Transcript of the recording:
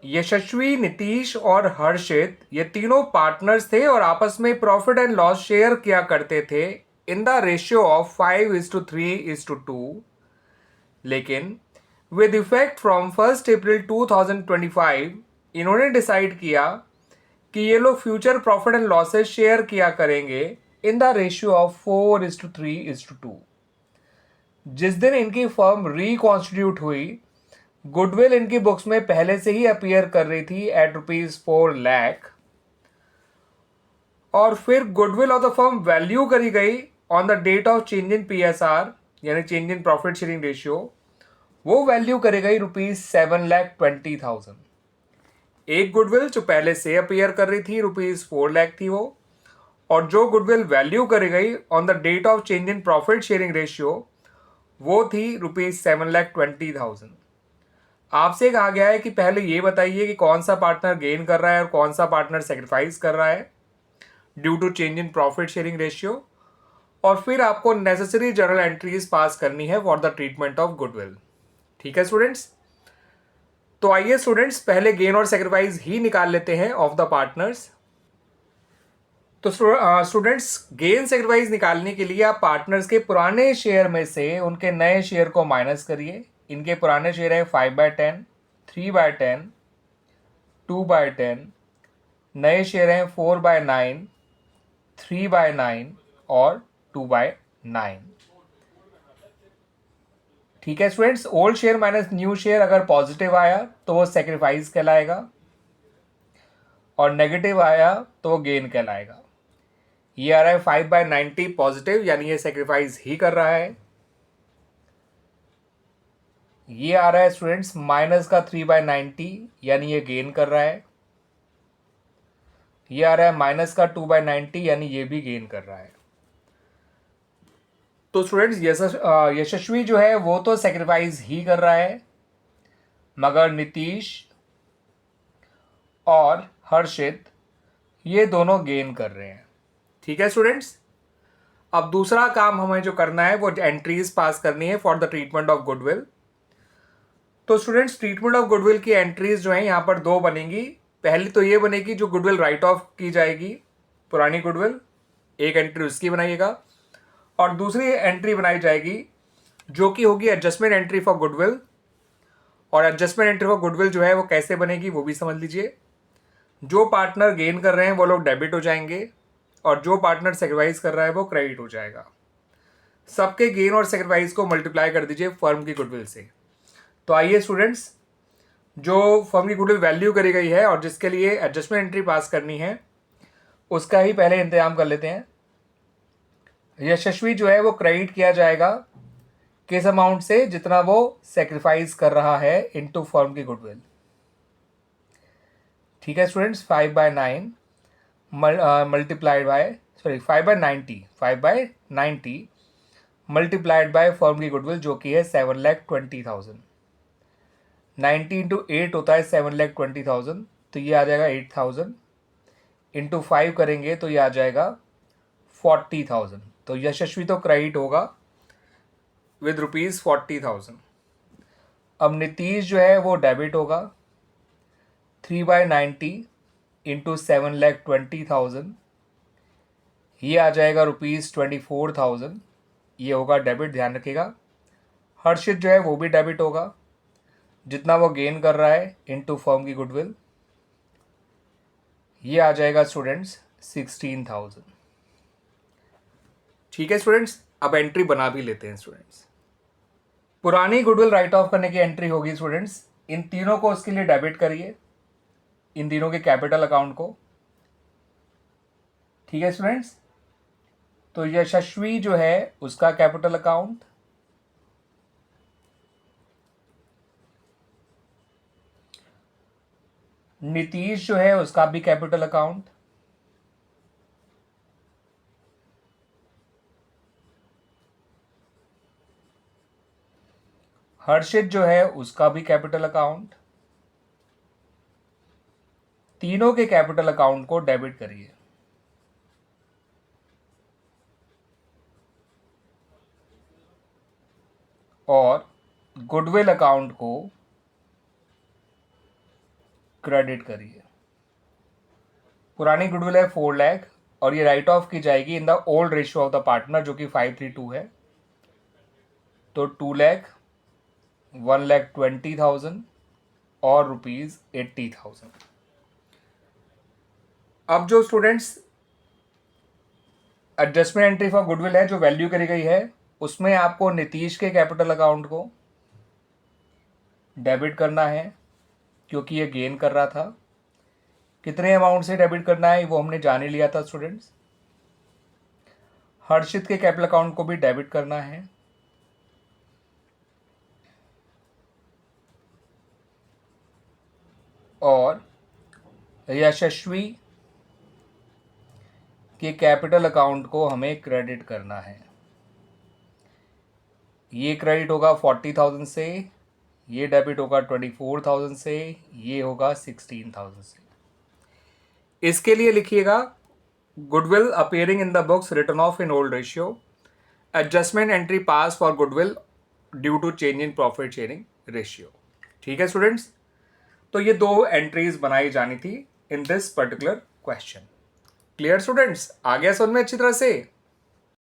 यशस्वी, नीतीश और हर्षित ये तीनों पार्टनर्स थे और आपस में प्रॉफिट एंड लॉस शेयर किया करते थे इन द रेशियो ऑफ 5:3:2। लेकिन विद इफेक्ट फ्रॉम 1 अप्रैल 2025 इन्होंने डिसाइड किया कि ये लोग future profit and losses share किया करेंगे इन द रेशियो ऑफ 4:3:2। जिस दिन इनकी फर्म रिकॉन्स्टिट्यूट हुई, गुडविल इनकी बुक्स में पहले से ही अपीयर कर रही थी एट ₹4 लाख, और फिर goodwill of the firm value करी गई on the date of change in PSR यानी change in profit sharing ratio. वो वैल्यू करी गई ₹7,20,000। एक गुडविल जो पहले से अपीयर कर रही थी ₹4 लाख थी वो, और जो गुडविल वैल्यू करी गई on the date of change in profit sharing ratio वो थी ₹7,20,000। आपसे कहा गया है कि पहले ये बताइए कि कौन सा पार्टनर गेन कर रहा है और कौन सा पार्टनर सेक्रीफाइस कर रहा है due to change in profit sharing ratio, और फिर आपको नेसेसरी जर्नल एंट्रीज पास करनी है for the treatment of goodwill. ठीक है स्टूडेंट्स, तो आइए स्टूडेंट्स पहले गेन और सेक्रीफाइस ही निकाल लेते हैं ऑफ द पार्टनर्स। तो स्टूडेंट्स, गेन सेक्रीफाइस निकालने के लिए आप पार्टनर्स के पुराने शेयर में से उनके नए शेयर को माइनस करिए। इनके पुराने शेयर है 5/10, 3/10, 2/10, नए शेयर हैं 4/9, 3/9 और 2/9। ठीक है students, old share minus new share अगर पॉजिटिव आया तो वो सेक्रीफाइस कहलाएगा, और नेगेटिव आया तो वो गेन कहलाएगा। ये आ रहा है 5/90 पॉजिटिव, यानी ये सेक्रीफाइस ही कर रहा है। ये आ रहा है स्टूडेंट्स माइनस का 3/90, यानी ये गेन कर रहा है। ये आ रहा है माइनस का 2/90, यानी ये भी गेन कर रहा है। तो स्टूडेंट्स यशस्वी जो है वो तो सेक्रीफाइस ही कर रहा है, मगर नीतीश और हर्षित ये दोनों गेन कर रहे हैं। ठीक है स्टूडेंट्स, अब दूसरा काम हमें जो करना है वो एंट्रीज पास करनी है for the treatment of goodwill. तो स्टूडेंट्स, ट्रीटमेंट ऑफ गुडविल की एंट्रीज जो है यहाँ पर दो बनेंगी। पहली तो ये बनेगी जो गुडविल राइट ऑफ की जाएगी, पुरानी गुडविल, एक एंट्री उसकी बनाइएगा, और दूसरी एंट्री बनाई जाएगी जो कि होगी एडजस्टमेंट एंट्री फॉर गुडविल। और एडजस्टमेंट एंट्री फॉर गुडविल जो है वो कैसे बनेगी वो भी समझ लीजिए। जो पार्टनर गेन कर रहे हैं वो लोग डेबिट हो जाएंगे, और जो पार्टनर सेक्रीफाइस कर रहा है वो क्रेडिट हो जाएगा। सबके गेन और सेक्रीफाइस को मल्टीप्लाई कर दीजिए फर्म की गुडविल से। तो आइए स्टूडेंट्स, जो फर्म की गुडविल वैल्यू करी गई है और जिसके लिए एडजस्टमेंट एंट्री पास करनी है उसका ही पहले इंतजाम कर लेते हैं। यशस्वी जो है वो क्रेडिट किया जाएगा किस अमाउंट से, जितना वो सेक्रीफाइस कर रहा है इनटू फर्म की गुडविल। ठीक है students, 5/9 multiplied by 5/90 multiplied by firm की गुडविल जो कि है 7,20,000। 90 इंटू 8 होता है 7,20,000, तो ये आ जाएगा 8,000। इंटू 5 करेंगे तो ये आ जाएगा 40,000। तो यशस्वी तो क्रेडिट होगा विद ₹40,000। अब नीतीश जो है वो डेबिट होगा 3/90 इंटू 7,20,000, ये आ जाएगा ₹24,000, ये होगा डेबिट, ध्यान रखिएगा। हर्षित जो है वो भी डेबिट होगा, जितना वो गेन कर रहा है इनटू फर्म की गुडविल, ये आ जाएगा स्टूडेंट्स 16,000। ठीक है स्टूडेंट्स, अब एंट्री बना भी लेते हैं स्टूडेंट्स। पुरानी गुडविल राइट ऑफ करने की एंट्री होगी स्टूडेंट्स, इन तीनों को उसके लिए डेबिट करिए, इन तीनों के कैपिटल अकाउंट को। ठीक है स्टूडेंट्स, तो यशस्वी जो है उसका कैपिटल अकाउंट, नीतीश जो है उसका भी कैपिटल अकाउंट, हर्षित जो है उसका भी कैपिटल अकाउंट, तीनों के कैपिटल अकाउंट को डेबिट करिए। और गुडविल अकाउंट को क्रेडिट करिए। पुरानी गुडविल है 4 लाख और ये राइट ऑफ की जाएगी in the old ratio of the partner जो कि 532 है। तो 2 लाख, 1,20,000 और ₹80,000। अब जो students adjustment entry for goodwill है जो वैल्यू करी गई है, उसमें आपको नीतीश के कैपिटल अकाउंट को डेबिट करना है क्योंकि ये गेन कर रहा था। कितने अमाउंट से डेबिट करना है वो हमने जान ही लिया था स्टूडेंट्स। हर्षित के कैपिटल अकाउंट को भी डेबिट करना है और यशस्वी के कैपिटल अकाउंट को हमें क्रेडिट करना है। ये क्रेडिट होगा 40,000 से, ये डेबिट होगा 24,000 से, ये होगा 16,000 से। इसके लिए लिखिएगा goodwill appearing in the books written off in old ratio, adjustment entry pass for goodwill due to change in profit sharing ratio. ठीक है स्टूडेंट्स, तो ये 2 एंट्रीज बनाई जानी थी in this particular question. Clear students, आ गया समझ में अच्छी तरह से।